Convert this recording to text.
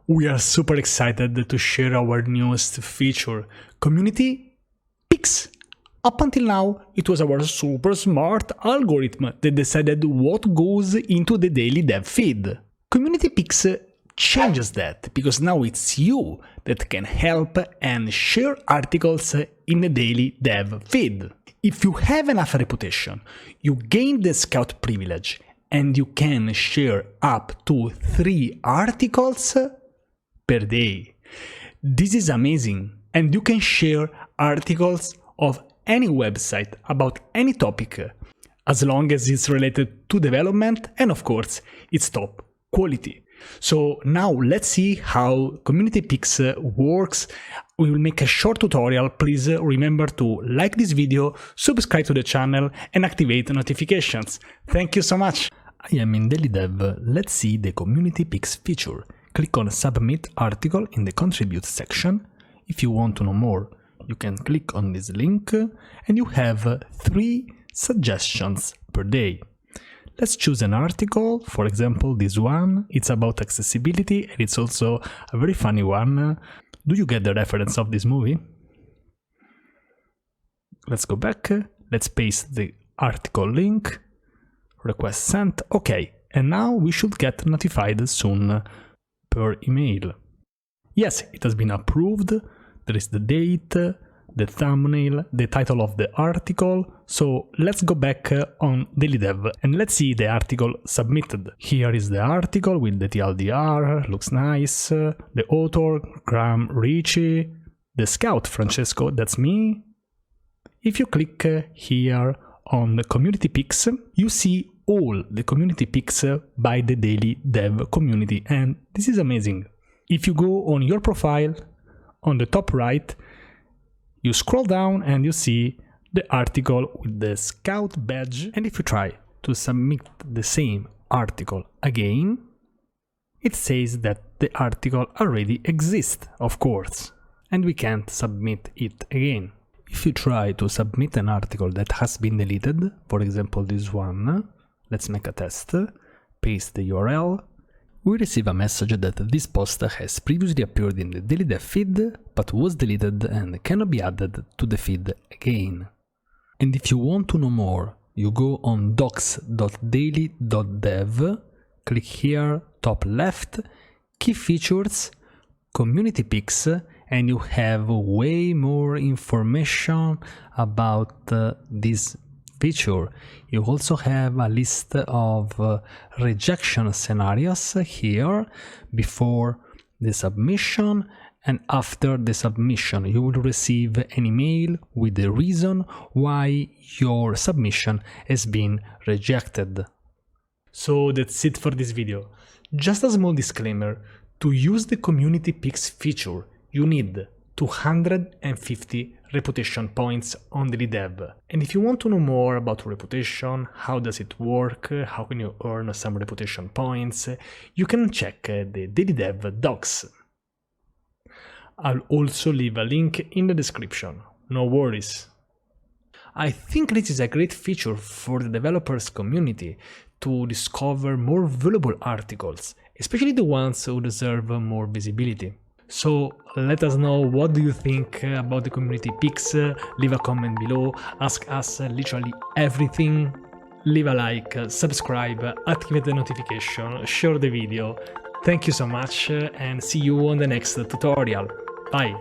We are super excited to share our newest feature, Community Picks. Up until now, it was our super smart algorithm that decided what goes into the daily dev feed. Community Picks changes that, because now it's you that can help and share articles in the daily dev feed. If you have enough reputation, you gain the scout privilege and you can share up to 3 articles per day. This is amazing, and you can share articles of any website about any topic, as long as it's related to development and of course it's top quality. So now let's see how Community Picks works. We will make a short tutorial. Please remember to like this video, subscribe to the channel and activate notifications. Thank you so much! I am in Daily Dev. Let's see the Community Picks feature. Click on Submit Article in the Contribute section. If you want to know more, you can click on this link and you have 3 suggestions per day. Let's choose an article, for example this one. It's about accessibility and it's also a very funny one. Do you get the reference of this movie? Let's go back, let's paste the article link, request sent, okay, and now we should get notified soon per email. Yes, it has been approved, there is the date, the thumbnail, the title of the article. So let's go back on Daily Dev and let's see the article submitted. Here is the article with the TLDR, looks nice, the author, Graham Ricci, the scout, Francesco, that's me. If you click here on the Community Picks, you see all the Community Picks by the Daily Dev community, and this is amazing. If you go on your profile, on the top right, you scroll down and you see the article with the scout badge, and if you try to submit the same article again, it says that the article already exists, of course, and we can't submit it again. If you try to submit an article that has been deleted, for example this one, let's make a test, paste the URL, we receive a message that this post has previously appeared in the Daily Dev feed, but was deleted and cannot be added to the feed again. And if you want to know more, you go on docs.daily.dev, click here, top left, key features, Community Picks, and you have way more information about this feature. You also have a list of rejection scenarios here before the submission and after the submission. You will receive an email with the reason why your submission has been rejected. So that's it for this video. Just a small disclaimer, to use the Community Picks feature you need 250 reputation points on Daily Dev. And if you want to know more about reputation, how does it work, how can you earn some reputation points, you can check the Daily Dev docs. I'll also leave a link in the description, no worries. I think this is a great feature for the developers community to discover more valuable articles, especially the ones who deserve more visibility. So let us know what do you think about the Community Picks, leave a comment below, ask us literally everything, leave a like, subscribe, activate the notification, share the video. Thank you so much and see you on the next tutorial. Bye!